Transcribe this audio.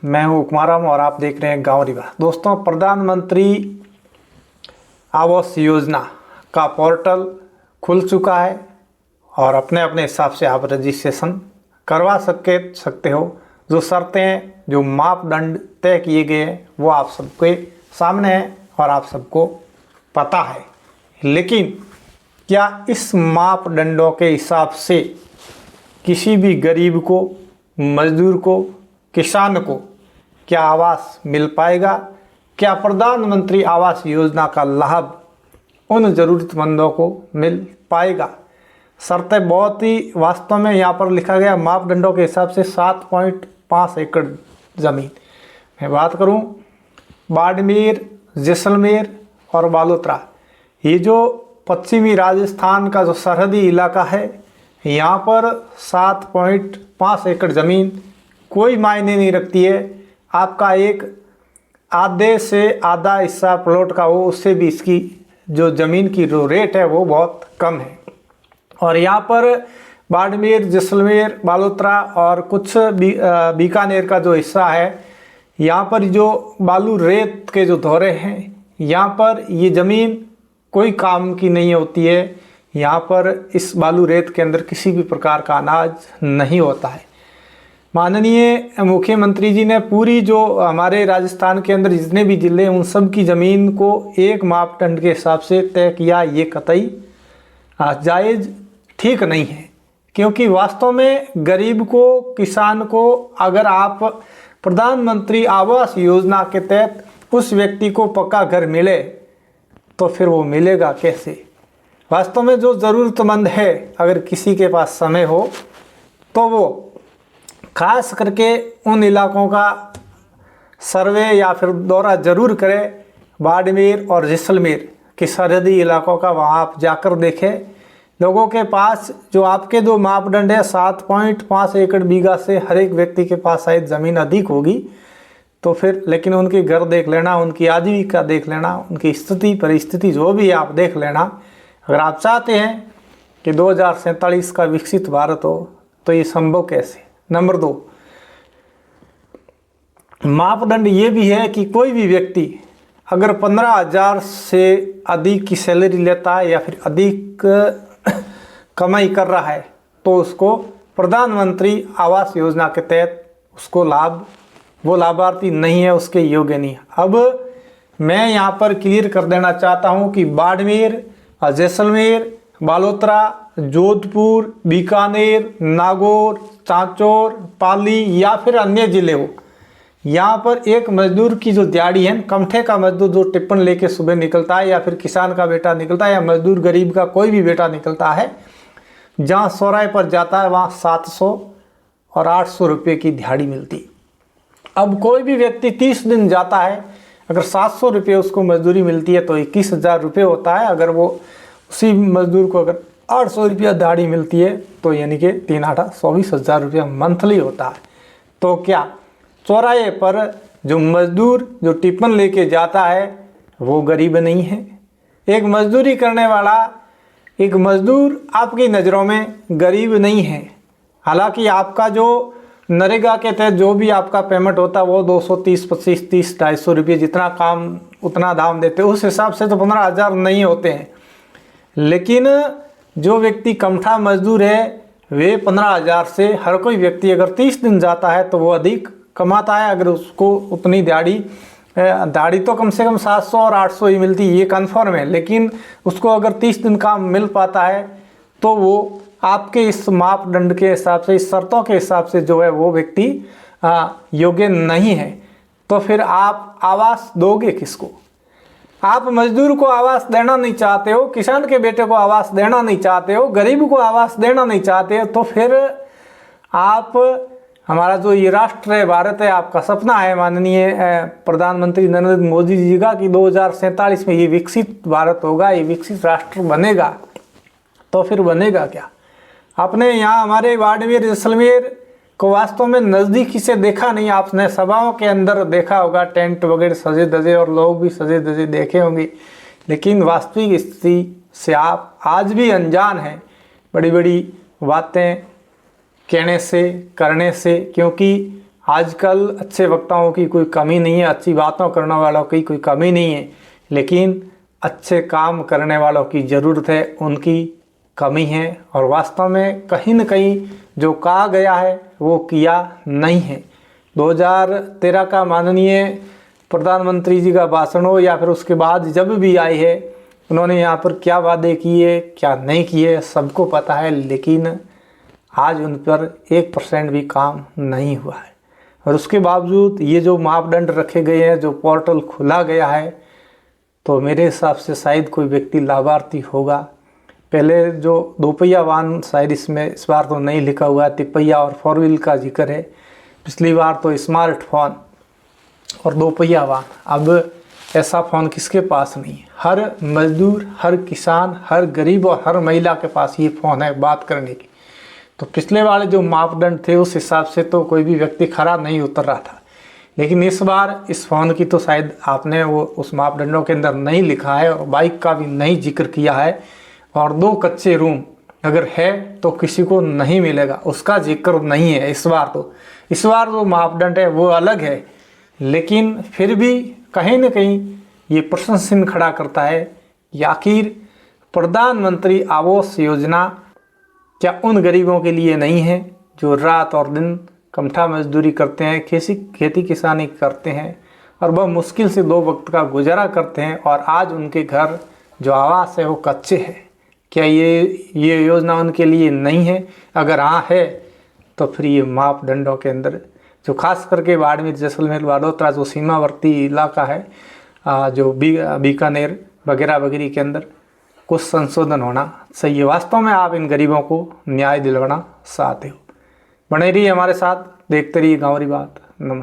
मैं हूं कुमाराम और आप देख रहे हैं गांव रिवा। दोस्तों, प्रधानमंत्री आवास योजना का पोर्टल खुल चुका है और अपने अपने हिसाब से आप रजिस्ट्रेशन करवा सकते हो। जो शर्तें, जो मापदंड तय किए गए हैं वो आप सबके सामने हैं और आप सबको पता है। लेकिन क्या इस मापदंडों के हिसाब से किसी भी गरीब को, मजदूर को, किसान को क्या आवास मिल पाएगा? क्या प्रधानमंत्री आवास योजना का लाभ उन ज़रूरतमंदों को मिल पाएगा? शर्तें बहुत ही वास्तव में यहाँ पर लिखा गया मापदंडों के हिसाब से 7.5 एकड़ ज़मीन। मैं बात करूँ बाड़मेर, जैसलमेर और बालोतरा, ये जो पश्चिमी राजस्थान का जो सरहदी इलाका है, यहाँ पर 7.5 एकड़ ज़मीन कोई मायने नहीं रखती है। आपका एक आधे से आधा हिस्सा प्लॉट का हो, उससे भी इसकी जो ज़मीन की जो रेट है वो बहुत कम है। और यहाँ पर बाड़मेर, जैसलमेर, बालोतरा और कुछ बीकानेर का जो हिस्सा है, यहाँ पर जो बालू रेत के जो दौरे हैं, यहाँ पर ये ज़मीन कोई काम की नहीं होती है। यहाँ पर इस बालू रेत के अंदर किसी भी प्रकार का अनाज नहीं होता है। माननीय मुख्यमंत्री जी ने पूरी जो हमारे राजस्थान के अंदर जितने भी ज़िले हैं उन सब की ज़मीन को एक मापदंड के हिसाब से तय किया। ये कतई जायज़ ठीक नहीं है, क्योंकि वास्तव में गरीब को, किसान को अगर आप प्रधानमंत्री आवास योजना के तहत उस व्यक्ति को पक्का घर मिले तो फिर वो मिलेगा कैसे? वास्तव में जो ज़रूरतमंद है, अगर किसी के पास समय हो तो वो खास करके उन इलाकों का सर्वे या फिर दौरा ज़रूर करे। बाड़मेर और जैसलमेर के सरहदी इलाकों का वहाँ आप जाकर देखें। लोगों के पास जो आपके दो मापदंड है, 7.5 एकड़ बीघा से हर एक व्यक्ति के पास शायद ज़मीन अधिक होगी, तो फिर लेकिन उनके घर देख लेना, उनकी आजीविका देख लेना, उनकी स्थिति परिस्थिति जो भी आप देख लेना। अगर आप चाहते हैं कि 2047 का विकसित भारत हो तो ये संभव कैसे? नंबर 2, मापदंड ये भी है कि कोई भी व्यक्ति अगर 15,000 से अधिक की सैलरी लेता है या फिर अधिक कमाई कर रहा है तो उसको प्रधानमंत्री आवास योजना के तहत उसको लाभ, वो लाभार्थी नहीं है, उसके योग्य नहीं है। अब मैं यहाँ पर क्लियर कर देना चाहता हूँ कि बाड़मेर, जैसलमेर, बालोतरा, जोधपुर, बीकानेर, नागौर, सांचौर, पाली या फिर अन्य ज़िले हो, यहाँ पर एक मजदूर की जो दिहाड़ी है, कमठे का मजदूर जो टिप्पण लेके सुबह निकलता है या फिर किसान का बेटा निकलता है या मजदूर गरीब का कोई भी बेटा निकलता है, जहाँ सौराय पर जाता है वहाँ 700 और 800 रुपये की दिहाड़ी मिलती। अब कोई भी व्यक्ति 30 दिन जाता है, अगर 700 रुपये उसको मजदूरी मिलती है तो 21,000 रुपये होता है। अगर वो उसी मजदूर को अगर 800 रुपया दिहाड़ी मिलती है तो यानी कि 3/8 24,000 रुपया मंथली होता है। तो क्या चौराहे पर जो मजदूर जो टिप्पण लेके जाता है वो गरीब नहीं है? एक मजदूरी करने वाला एक मजदूर आपकी नज़रों में गरीब नहीं है। हालांकि आपका जो नरेगा के तहत जो भी आपका पेमेंट होता है वो 230, 25, 30, 250 रुपये, जितना काम उतना दाम देते हैं, उस हिसाब से तो 15,000 नहीं होते हैं। लेकिन जो व्यक्ति कमठा मजदूर है वे 15,000 से हर कोई व्यक्ति अगर 30 दिन जाता है तो वो अधिक कमाता है। अगर उसको उतनी दाढ़ी तो कम से कम 700 और 800 ही मिलती है, ये कन्फर्म है, लेकिन उसको अगर 30 दिन काम मिल पाता है तो वो आपके इस मापदंड के हिसाब से, इस शर्तों के हिसाब से जो है वो व्यक्ति योग्य नहीं है। तो फिर आप आवास दोगे किसको? आप मजदूर को आवास देना नहीं चाहते हो, किसान के बेटे को आवास देना नहीं चाहते हो, गरीब को आवास देना नहीं चाहते हो, तो फिर आप, हमारा जो ये राष्ट्र है, भारत है, आपका सपना है माननीय प्रधानमंत्री नरेंद्र मोदी जी का कि 2047 में ये विकसित भारत होगा, ये विकसित राष्ट्र बनेगा, तो फिर बनेगा क्या? आपने यहाँ हमारे बाड़मेर, जैसलमेर को वास्तव में नज़दीकी से देखा नहीं। आपने सभाओं के अंदर देखा होगा, टेंट वगैरह सजे धजे और लोग भी सजे धजे देखे होंगे, लेकिन वास्तविक स्थिति से आप आज भी अनजान हैं। बड़ी बड़ी बातें कहने से, करने से, क्योंकि आजकल अच्छे वक्ताओं की कोई कमी नहीं है, अच्छी बातों करने वालों की कोई कमी नहीं है, लेकिन अच्छे काम करने वालों की ज़रूरत है, उनकी कमी है। और वास्तव में कहीं न कहीं जो कहा गया है वो किया नहीं है। 2013 का माननीय प्रधानमंत्री जी का भाषण हो या फिर उसके बाद जब भी आए है, उन्होंने यहाँ पर क्या वादे किए क्या नहीं किए सबको पता है, लेकिन आज उन पर 1% भी काम नहीं हुआ है। और उसके बावजूद ये जो मापदंड रखे गए हैं, जो पोर्टल खुला गया है, तो मेरे हिसाब से शायद कोई व्यक्ति लाभार्थी होगा। पहले जो 2 पहिया वाहन शायद इसमें इस बार तो नहीं लिखा हुआ है, 3 पहिया और 4 व्हील का जिक्र है। पिछली बार तो स्मार्टफोन और 2 पहिया वाहन, अब ऐसा फ़ोन किसके पास नहीं है? हर मजदूर, हर किसान, हर गरीब और हर महिला के पास ये फ़ोन है बात करने की। तो पिछले वाले जो मापदंड थे उस हिसाब से तो कोई भी व्यक्ति खरा नहीं उतर रहा था, लेकिन इस बार इस फ़ोन की तो शायद आपने वो उस मापदंडों के अंदर नहीं लिखा है और बाइक का भी नहीं जिक्र किया है। और 2 कच्चे रूम अगर है तो किसी को नहीं मिलेगा, उसका जिक्र नहीं है इस बार। तो इस बार जो मापदंड है वो अलग है, लेकिन फिर भी कहीं न कहीं ये प्रश्न चिन्ह खड़ा करता है कि आखिर प्रधानमंत्री आवास योजना क्या उन गरीबों के लिए नहीं है जो रात और दिन कमठा मजदूरी करते हैं, खेती किसानी करते हैं और वह मुश्किल से 2 वक्त का गुजारा करते हैं, और आज उनके घर जो आवास है वो कच्चे हैं? क्या ये योजना उनके लिए नहीं है? अगर हाँ है तो फिर ये मापदंडों के अंदर जो खास करके बाड़मेर, जैसलमेर, बालोतरा जो सीमावर्ती इलाका है, जो बीकानेर वगैरह वगैरह के अंदर कुछ संशोधन होना चाहिए। वास्तव में आप इन गरीबों को न्याय दिलवाना चाहते हो, बने रहिए हमारे साथ, देखते रहिए गाँवरी बात। नमस्कार।